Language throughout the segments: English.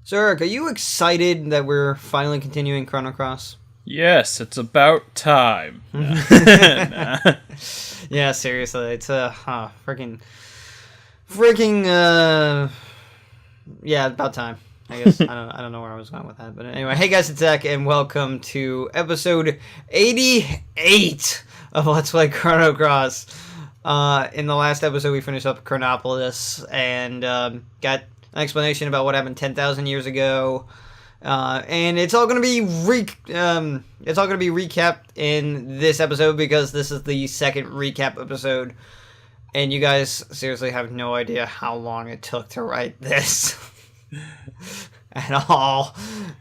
So, Eric, are you excited that we're finally continuing Chrono Cross? Yes, it's about time. Yeah, seriously, it's yeah, about time. I guess I don't know where I was going with that, but anyway, hey guys, it's Zach, and welcome to episode 88 of Let's Play Chrono Cross. In the last episode, we finished up Chronopolis and got an explanation about what happened 10,000 years ago, and it's all gonna be recapped in this episode because this is the second recap episode, and you guys seriously have no idea how long it took to write this. At all.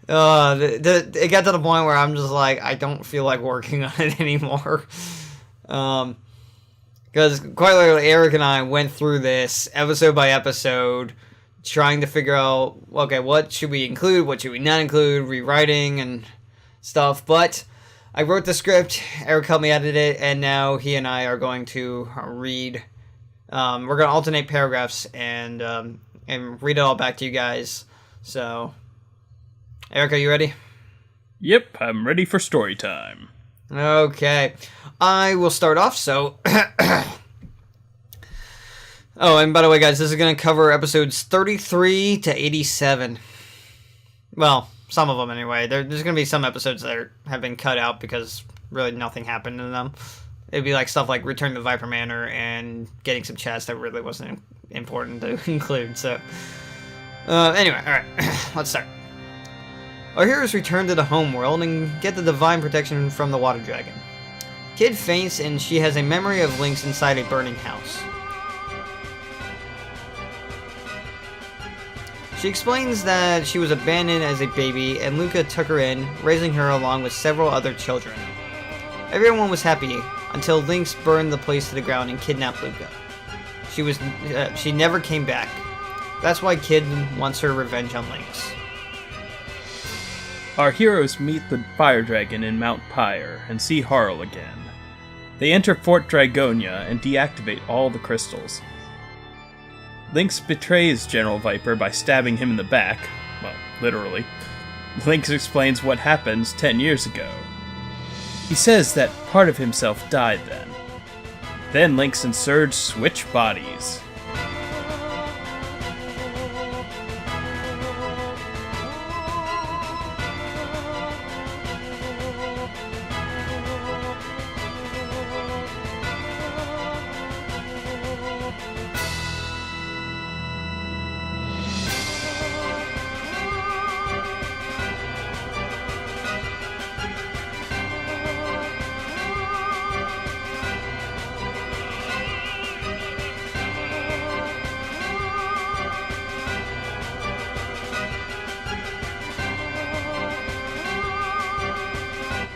It got to the point where I'm just like, I don't feel like working on it anymore. Because quite literally, Eric and I went through this episode by episode, trying to figure out, okay, what should we include, what should we not include, rewriting and stuff. But I wrote the script, Eric helped me edit it, and now he and I are going to read. We're going to alternate paragraphs and read it all back to you guys. So, Eric, are you ready? Yep, I'm ready for story time. Okay, I will start off, so... Oh, and by the way, guys, this is going to cover episodes 33 to 87. Well, some of them anyway. There's going to be some episodes that have been cut out because really nothing happened in them. It'd be like stuff like Return to Viper Manor and getting some chests that really wasn't important to include, so... Anyway, alright, let's start. Our heroes return to the homeworld and get the divine protection from the water dragon. Kid faints and she has a memory of Lynx inside a burning house. She explains that she was abandoned as a baby and Luca took her in, raising her along with several other children. Everyone was happy until Lynx burned the place to the ground and kidnapped Luca. She never came back. That's why Kid wants her revenge on Lynx. Our heroes meet the fire dragon in Mount Pyre and see Harl again. They enter Fort Dragonia and deactivate all the crystals. Lynx betrays General Viper by stabbing him in the back. Well, literally. Lynx explains what happens 10 years ago. He says that part of himself died then. Then Lynx and Surge switch bodies.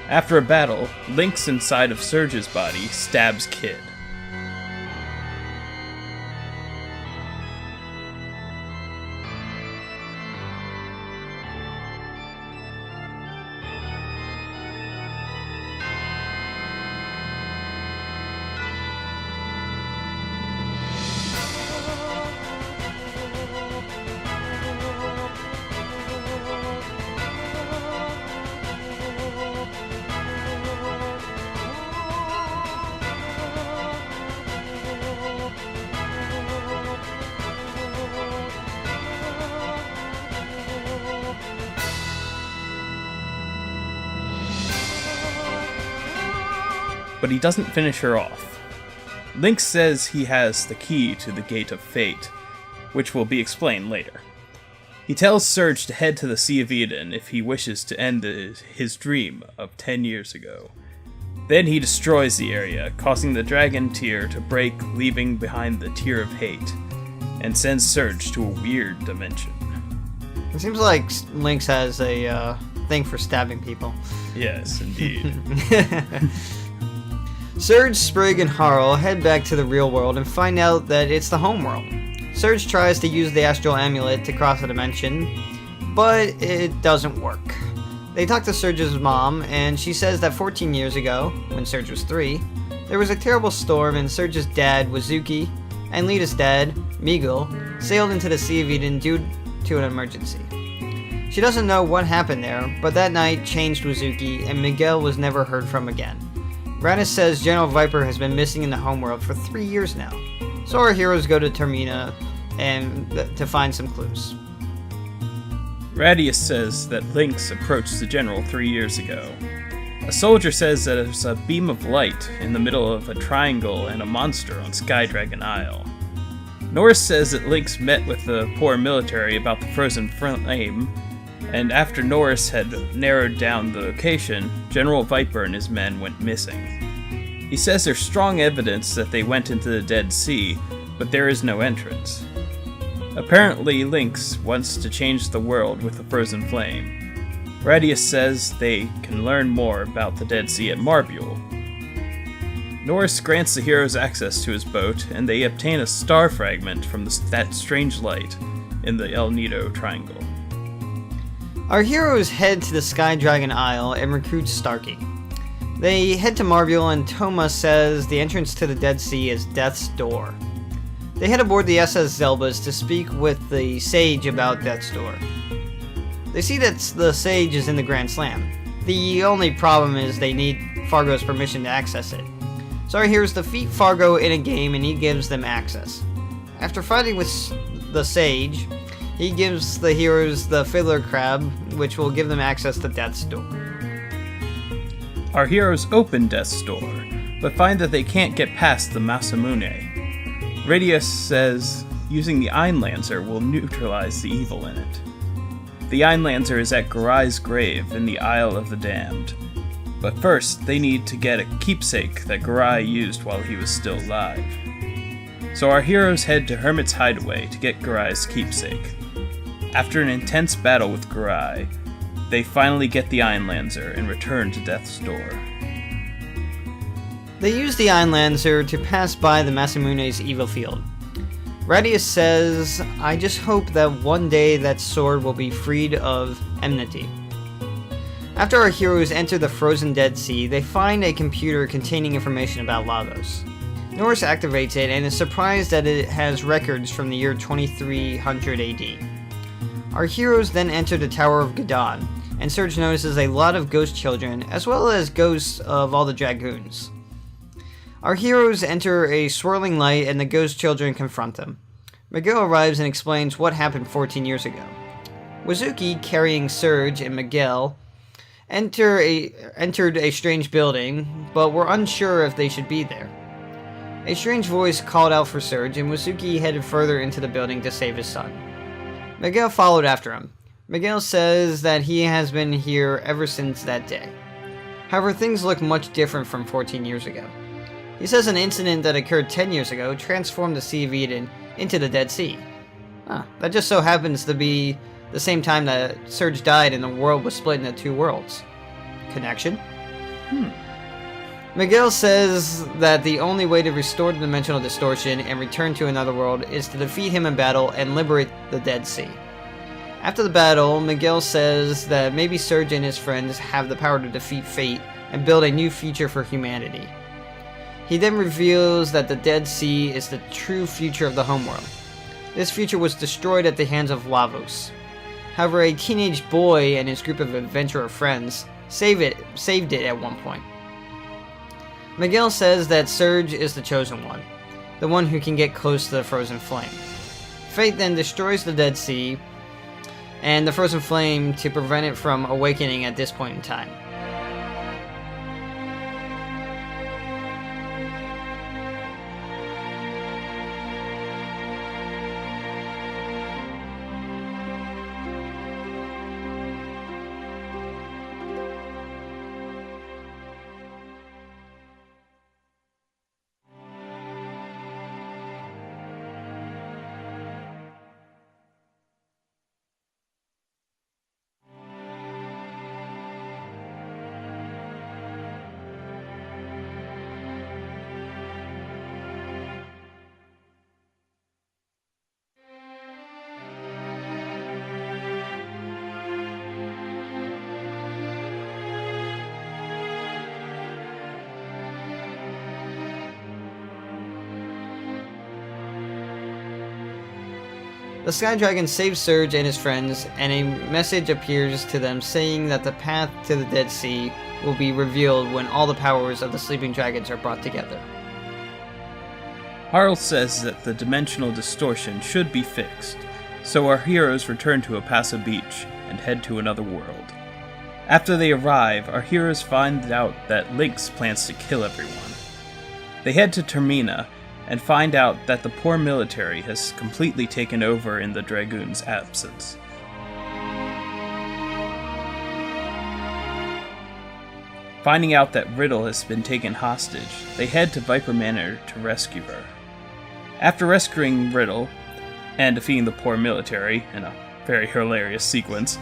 After a battle, Lynx inside of Surge's body stabs Kid. But he doesn't finish her off. Lynx says he has the key to the Gate of Fate, which will be explained later. He tells Surge to head to the Sea of Eden if he wishes to end his dream of 10 years ago. Then he destroys the area, causing the Dragon Tear to break, leaving behind the Tear of Hate, and sends Surge to a weird dimension. It seems like Lynx has a thing for stabbing people. Yes, indeed. Surge, Sprig, and Harl head back to the real world and find out that it's the homeworld. Surge tries to use the astral amulet to cross a dimension, but it doesn't work. They talk to Surge's mom, and she says that 14 years ago, when Surge was 3, there was a terrible storm and Surge's dad, Wazuki, and Lita's dad, Miguel, sailed into the Sea of Eden due to an emergency. She doesn't know what happened there, but that night changed Wazuki, and Miguel was never heard from again. Raditz says General Viper has been missing in the homeworld for 3 years now, so our heroes go to Termina to find some clues. Radius says that Lynx approached the general 3 years ago. A soldier says that there's a beam of light in the middle of a triangle and a monster on Skydragon Isle. Norris says that Lynx met with the poor military about the frozen flame, and after Norris had narrowed down the location, General Viper and his men went missing. He says there's strong evidence that they went into the Dead Sea, but there is no entrance. Apparently, Lynx wants to change the world with the frozen flame. Radius says they can learn more about the Dead Sea at Marbule. Norris grants the heroes access to his boat, and they obtain a star fragment from that strange light in the El Nido Triangle. Our heroes head to the Skydragon Isle and recruit Starkey. They head to Marbule, and Toma says the entrance to the Dead Sea is Death's Door. They head aboard the SS Zelbas to speak with the Sage about Death's Door. They see that the Sage is in the Grand Slam. The only problem is they need Fargo's permission to access it. So our heroes defeat Fargo in a game, and he gives them access. After fighting with the Sage, he gives the heroes the Fiddler Crab, which will give them access to Death's Door. Our heroes open Death's Door, but find that they can't get past the Masamune. Radius says using the Einlanzer will neutralize the evil in it. The Einlanzer is at Garai's grave in the Isle of the Damned. But first, they need to get a keepsake that Garai used while he was still alive. So our heroes head to Hermit's Hideaway to get Garai's keepsake. After an intense battle with Garai, they finally get the Einlanzer and return to Death's Door. They use the Einlanzer to pass by the Masamune's evil field. Radius says, I just hope that one day that sword will be freed of enmity. After our heroes enter the frozen Dead Sea, they find a computer containing information about Lavos. Norris activates it and is surprised that it has records from the year 2300 AD. Our heroes then enter the Tower of Gadon, and Surge notices a lot of ghost children, as well as ghosts of all the dragoons. Our heroes enter a swirling light, and the ghost children confront them. Miguel arrives and explains what happened 14 years ago. Wazuki, carrying Surge and Miguel, entered a strange building, but were unsure if they should be there. A strange voice called out for Surge, and Wazuki headed further into the building to save his son. Miguel followed after him. Miguel says that he has been here ever since that day. However, things look much different from 14 years ago. He says an incident that occurred 10 years ago transformed the Sea of Eden into the Dead Sea. That just so happens to be the same time that Surge died and the world was split into two worlds. Connection? Miguel says that the only way to restore the dimensional distortion and return to another world is to defeat him in battle and liberate the Dead Sea. After the battle, Miguel says that maybe Surge and his friends have the power to defeat fate and build a new future for humanity. He then reveals that the Dead Sea is the true future of the homeworld. This future was destroyed at the hands of Lavos. However, a teenage boy and his group of adventurer friends saved it at one point. Miguel says that Surge is the chosen one, the one who can get close to the frozen flame. Fate then destroys the Dead Sea and the frozen flame to prevent it from awakening at this point in time. The Sky Dragon saves Surge and his friends, and a message appears to them saying that the path to the Dead Sea will be revealed when all the powers of the sleeping dragons are brought together. Harl says that the dimensional distortion should be fixed, so our heroes return to Apasa Beach and head to another world. After they arrive, our heroes find out that Lynx plans to kill everyone. They head to Termina and find out that the poor military has completely taken over in the Dragoon's absence. Finding out that Riddle has been taken hostage, they head to Viper Manor to rescue her. After rescuing Riddle and defeating the poor military in a very hilarious sequence,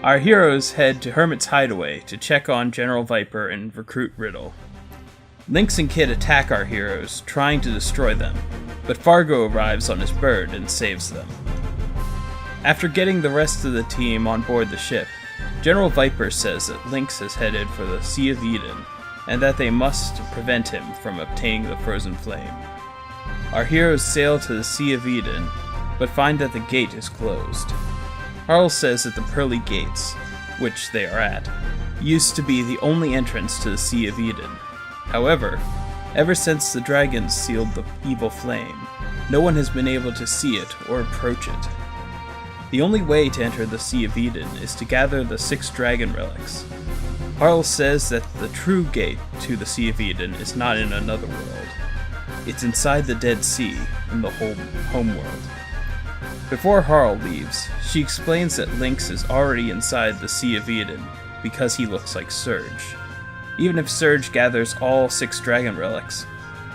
our heroes head to Hermit's Hideaway to check on General Viper and recruit Riddle. Lynx and Kid attack our heroes, trying to destroy them, but Fargo arrives on his bird and saves them. After getting the rest of the team on board the ship, General Viper says that Lynx is headed for the Sea of Eden, and that they must prevent him from obtaining the Frozen Flame. Our heroes sail to the Sea of Eden, but find that the gate is closed. Harl says that the Pearly Gates, which they are at, used to be the only entrance to the Sea of Eden. However, ever since the dragons sealed the evil flame, no one has been able to see it or approach it. The only way to enter the Sea of Eden is to gather the 6 dragon relics. Harl says that the true gate to the Sea of Eden is not in another world. It's inside the Dead Sea, in the homeworld. Before Harl leaves, she explains that Lynx is already inside the Sea of Eden because he looks like Surge. Even if Surge gathers all 6 dragon relics,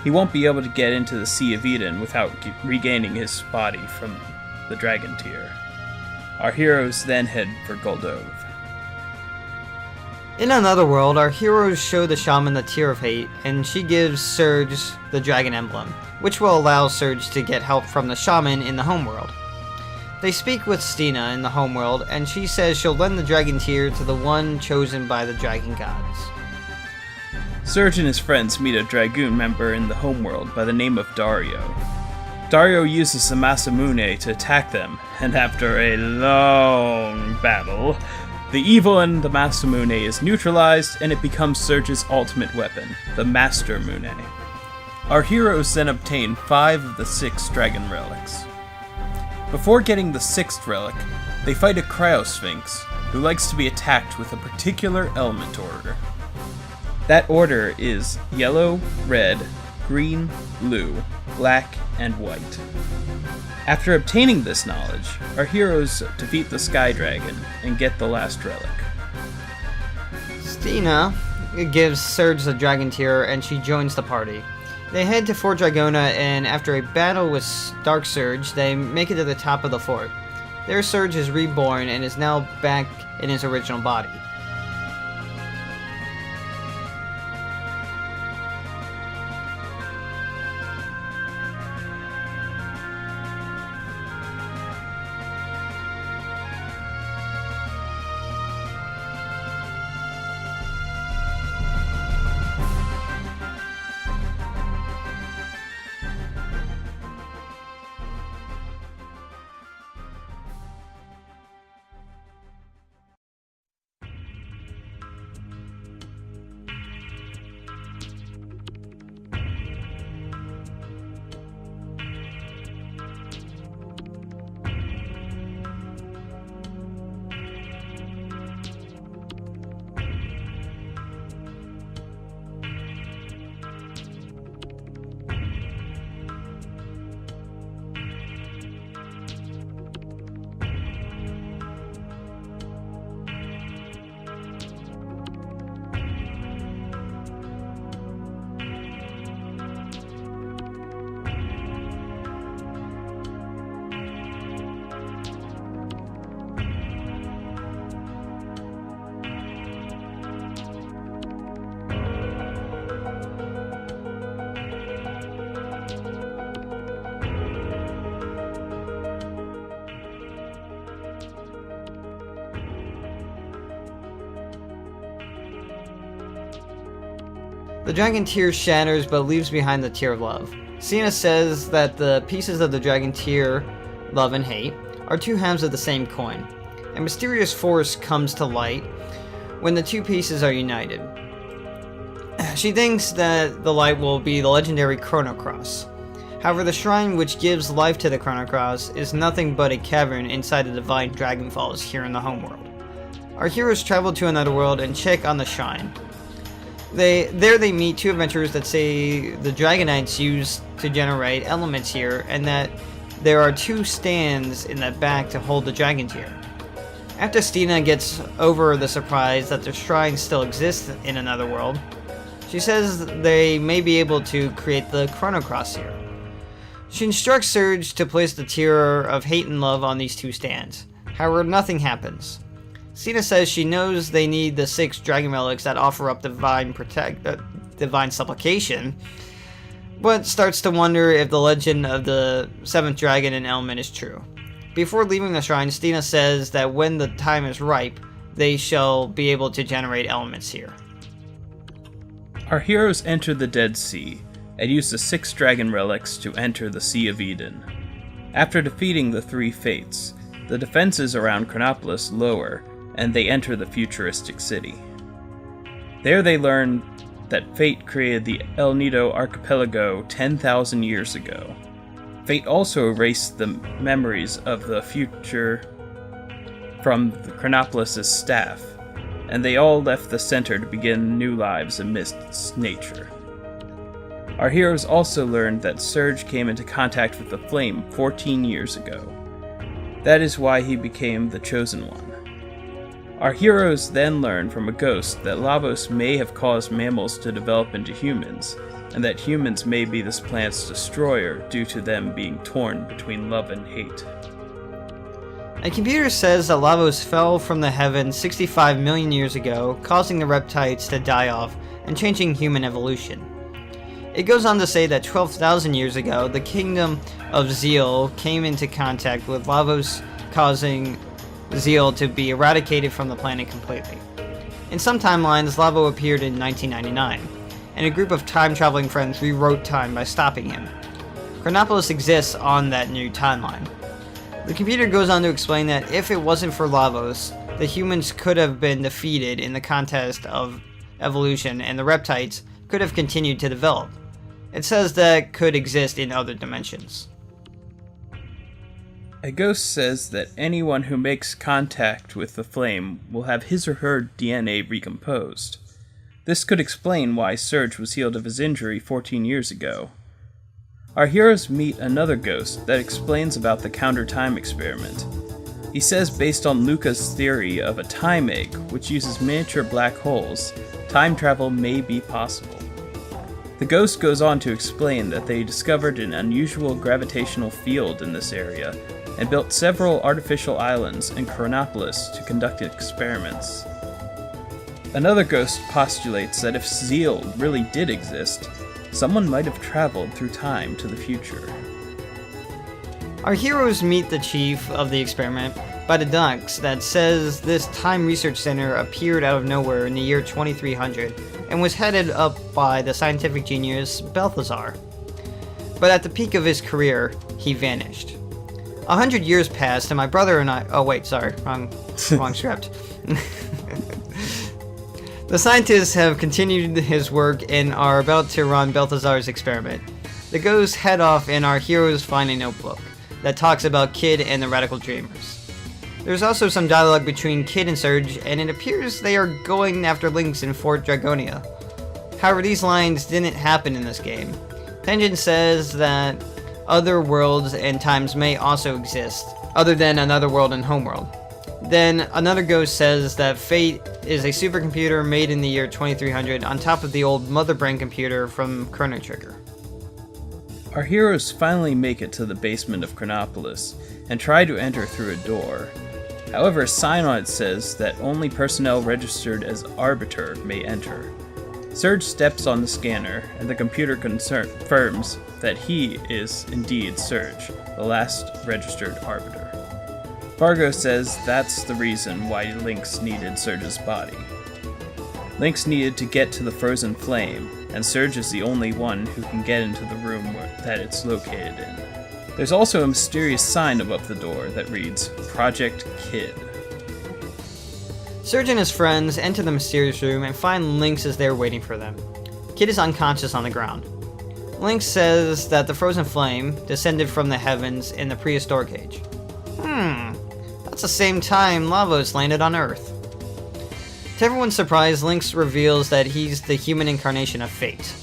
he won't be able to get into the Sea of Eden without regaining his body from the dragon tier. Our heroes then head for Goldove. In another world, our heroes show the shaman the Tear of Hate, and she gives Surge the dragon emblem, which will allow Surge to get help from the shaman in the homeworld. They speak with Stina in the homeworld, and she says she'll lend the dragon tear to the one chosen by the dragon gods. Surge and his friends meet a Dragoon member in the homeworld by the name of Dario. Dario uses the Masamune to attack them, and after a long battle, the evil in the Masamune is neutralized and it becomes Surge's ultimate weapon, the Master Mune. Our heroes then obtain 5 of the 6 dragon relics. Before getting the 6th relic, they fight a Cryosphinx, who likes to be attacked with a particular element order. That order is yellow, red, green, blue, black, and white. After obtaining this knowledge, our heroes defeat the Sky Dragon and get the last relic. Stina gives Surge the dragon tear and she joins the party. They head to Fort Dragona, and after a battle with Dark Surge, they make it to the top of the fort. There, Surge is reborn and is now back in his original body. The dragon tear shatters but leaves behind the tear of love. Cena says that the pieces of the dragon tear, love and hate, are two halves of the same coin. A mysterious force comes to light when the two pieces are united. She thinks that the light will be the legendary Chrono Cross. However, the shrine which gives life to the Chrono Cross is nothing but a cavern inside the divine Dragon Falls here in the homeworld. Our heroes travel to another world and check on the shrine. There they meet two adventurers that say the Dragonites used to generate elements here, and that there are two stands in the back to hold the dragon tear. After Stina gets over the surprise that the shrine still exists in another world, she says they may be able to create the Chrono Cross here. She instructs Surge to place the tear of hate and love on these two stands. However, nothing happens. Stina says she knows they need the 6 dragon relics that offer up divine supplication, but starts to wonder if the legend of the 7th dragon and element is true. Before leaving the shrine, Stina says that when the time is ripe, they shall be able to generate elements here. Our heroes enter the Dead Sea and use the 6 dragon relics to enter the Sea of Eden. After defeating the 3 fates, the defenses around Chronopolis lower, and they enter the futuristic city. There they learn that Fate created the El Nido archipelago 10,000 years ago. Fate also erased the memories of the future from the Chronopolis' staff, and they all left the center to begin new lives amidst nature. Our heroes also learned that Surge came into contact with the Flame 14 years ago. That is why he became the Chosen One. Our heroes then learn from a ghost that Lavos may have caused mammals to develop into humans, and that humans may be this planet's destroyer due to them being torn between love and hate. A computer says that Lavos fell from the heavens 65 million years ago, causing the reptiles to die off and changing human evolution. It goes on to say that 12,000 years ago, the kingdom of Zeal came into contact with Lavos, causing Zeal to be eradicated from the planet completely. In some timelines, Lavo appeared in 1999, and a group of time-traveling friends rewrote time by stopping him. Chronopolis exists on that new timeline. The computer goes on to explain that if it wasn't for Lavos, the humans could have been defeated in the contest of evolution, and the reptiles could have continued to develop. It says that could exist in other dimensions. A ghost says that anyone who makes contact with the flame will have his or her DNA recomposed. This could explain why Surge was healed of his injury 14 years ago. Our heroes meet another ghost that explains about the counter-time experiment. He says based on Luca's theory of a time egg, which uses miniature black holes, time travel may be possible. The ghost goes on to explain that they discovered an unusual gravitational field in this area, and built several artificial islands in Chronopolis to conduct experiments. Another ghost postulates that if Zeal really did exist, someone might have traveled through time to the future. Our heroes meet the chief of the experiment by the ducks that says this time research center appeared out of nowhere in the year 2300 and was headed up by the scientific genius Balthazar. But at the peak of his career, he vanished. 100 years passed, and my brother and I... Oh, wait, sorry. Wrong script. The scientists have continued his work and are about to run Balthazar's experiment. The ghosts head off, and our heroes find a notebook that talks about Kid and the Radical Dreamers. There's also some dialogue between Kid and Surge, and it appears they are going after Lynx in Fort Dragonia. However, these lines didn't happen in this game. Tengen says that other worlds and times may also exist, other than another world and homeworld. Then another ghost says that Fate is a supercomputer made in the year 2300 on top of the old Mother Brain computer from Chrono Trigger. Our heroes finally make it to the basement of Chronopolis and try to enter through a door. However, a sign on it says that only personnel registered as Arbiter may enter. Surge steps on the scanner, and the computer confirms that he is indeed Surge, the last registered Arbiter. Fargo says that's the reason why Lynx needed Surge's body. Lynx needed to get to the frozen flame, and Surge is the only one who can get into the room that it's located in. There's also a mysterious sign above the door that reads, Project Kid. Surge and his friends enter the mysterious room and find Lynx is there waiting for them. Kid is unconscious on the ground. Lynx says that the frozen flame descended from the heavens in the prehistoric age. That's the same time Lavos landed on Earth. To everyone's surprise, Lynx reveals that he's the human incarnation of fate.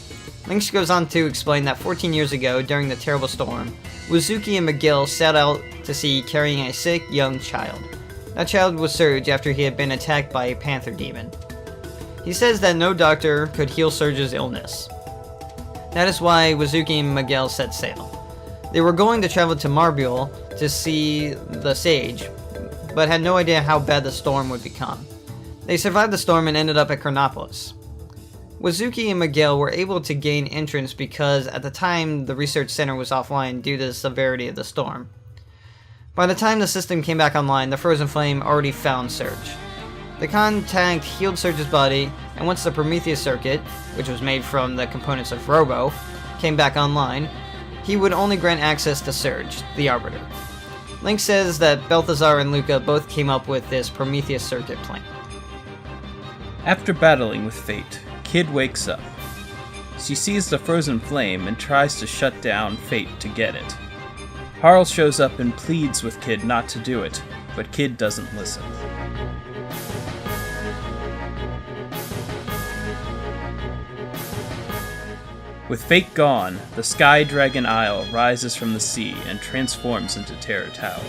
Lynx goes on to explain that 14 years ago, during the terrible storm, Wazuki and McGill set out to sea carrying a sick young child. That child was Surge after he had been attacked by a panther demon. He says that no doctor could heal Surge's illness. That is why Wazuki and McGill set sail. They were going to travel to Marbule to see the sage, but had no idea how bad the storm would become. They survived the storm and ended up at Chronopolis. Wazuki and McGill were able to gain entrance because at the time the research center was offline due to the severity of the storm. By the time the system came back online, the frozen flame already found Surge. The contact healed Surge's body, and once the Prometheus circuit, which was made from the components of Robo, came back online, he would only grant access to Surge, the Arbiter. Lynx says that Balthazar and Luca both came up with this Prometheus circuit plan. After battling with fate, Kid wakes up. She sees the frozen flame and tries to shut down fate to get it. Harl shows up and pleads with Kid not to do it, but Kid doesn't listen. With fate gone, the Sky Dragon Isle rises from the sea and transforms into Terror Tower.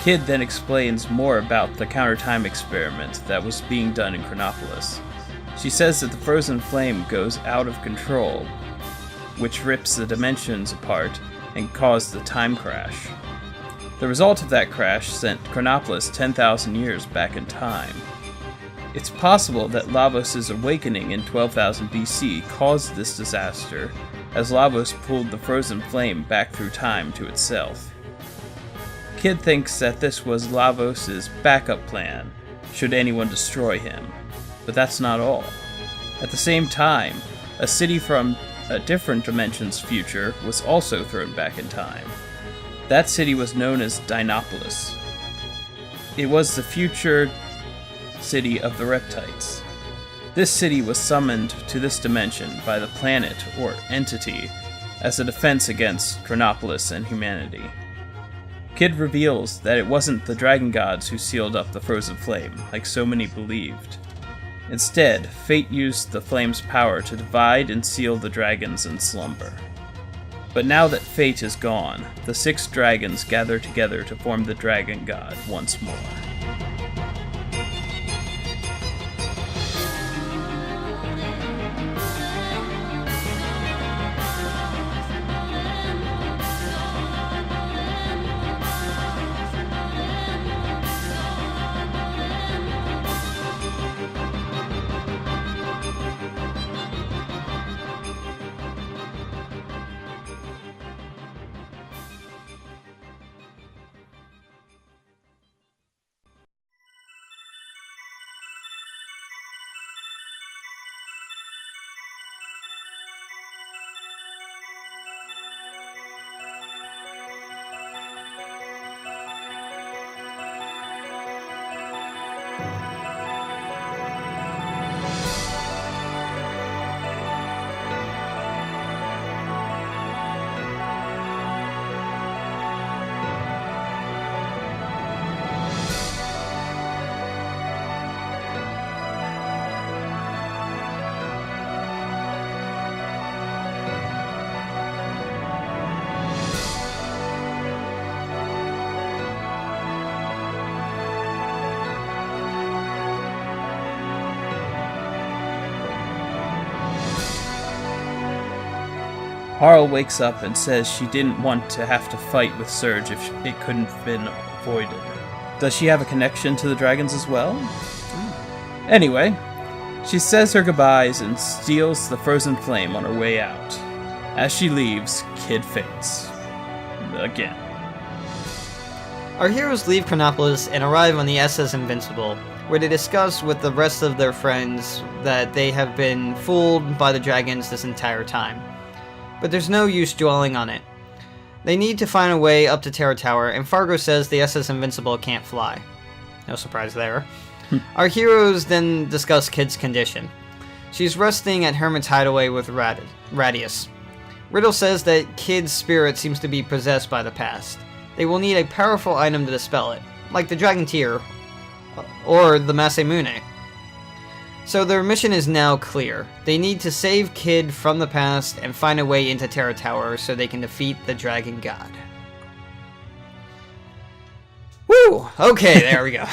Kid then explains more about the counter-time experiment that was being done in Chronopolis. She says that the frozen flame goes out of control, which rips the dimensions apart and caused the time crash. The result of that crash sent Chronopolis 10,000 years back in time. It's possible that Lavos' awakening in 12,000 BC caused this disaster, as Lavos pulled the frozen flame back through time to itself. Kid thinks that this was Lavos' backup plan, should anyone destroy him. But that's not all. At the same time, a city from a different dimension's future was also thrown back in time. That city was known as Dinopolis. It was the future city of the Reptites. This city was summoned to this dimension by the planet, or entity, as a defense against Chronopolis and humanity. Kid reveals that it wasn't the dragon gods who sealed up the frozen flame, like so many believed. Instead, fate used the flame's power to divide and seal the dragons in slumber. But now that fate is gone, the 6 dragons gather together to form the dragon god once more. Harl wakes up and says she didn't want to have to fight with Surge if it couldn't have been avoided. Does she have a connection to the dragons as well? Anyway, she says her goodbyes and steals the frozen flame on her way out. As she leaves, Kid faints. Again. Our heroes leave Chronopolis and arrive on the SS Invincible, where they discuss with the rest of their friends that they have been fooled by the dragons this entire time. But there's no use dwelling on it. They need to find a way up to Terra Tower, and Fargo says the SS Invincible can't fly. No surprise there. Our heroes then discuss Kid's condition. She's resting at Hermit's hideaway with Radius. Riddle says that Kid's spirit seems to be possessed by the past. They will need a powerful item to dispel it, like the Dragon Tear or the Masamune. So their mission is now clear. They need to save Kid from the past and find a way into Terra Tower so they can defeat the Dragon God. Woo! Okay, there we go.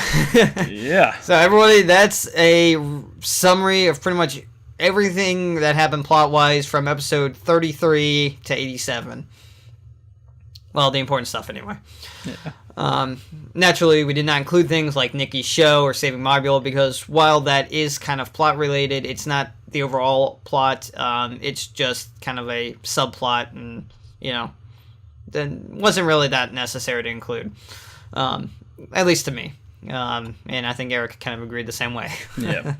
Yeah. So everybody, that's a summary of pretty much everything that happened plot-wise from episode 33 to 87. Well, the important stuff anyway. Yeah. Naturally, we did not include things like Nikki's show or Saving Marbula because while that is kind of plot-related, it's not the overall plot. It's just kind of a subplot and, it wasn't really that necessary to include. At least to me. And I think Eric kind of agreed the same way. Yeah.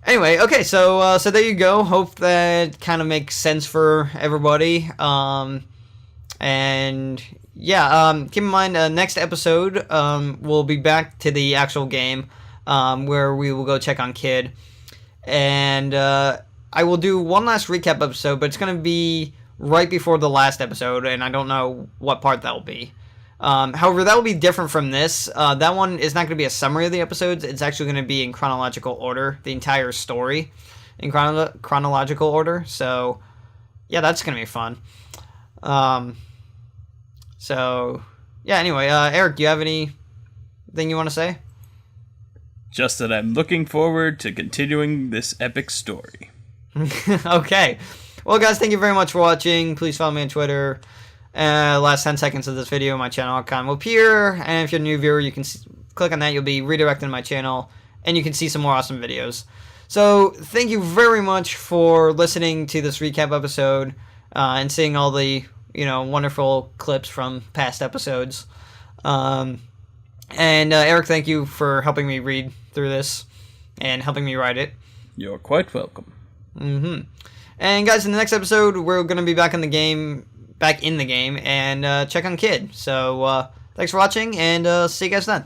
Anyway, okay, so there you go. Hope that kind of makes sense for everybody. And yeah, keep in mind, next episode, we'll be back to the actual game, where we will go check on Kid. And I will do one last recap episode, but it's going to be right before the last episode, and I don't know what part that will be. However, that will be different from this. That one is not going to be a summary of the episodes. It's actually going to be in chronological order, the entire story in chronological order. So, yeah, that's going to be fun. So, yeah, anyway, Eric, do you have anything you want to say? Just that I'm looking forward to continuing this epic story. Okay. Well, guys, thank you very much for watching. Please follow me on Twitter. Last 10 seconds of this video, my channel icon will appear, and if you're a new viewer, you can click on that. You'll be redirected to my channel, and you can see some more awesome videos. So, thank you very much for listening to this recap episode, and seeing all the, wonderful clips from past episodes. And Eric, thank you for helping me read through this, and helping me write it. You're quite welcome. And guys, in the next episode, we're going to be back in the game, and check on Kid. So, thanks for watching, and see you guys then.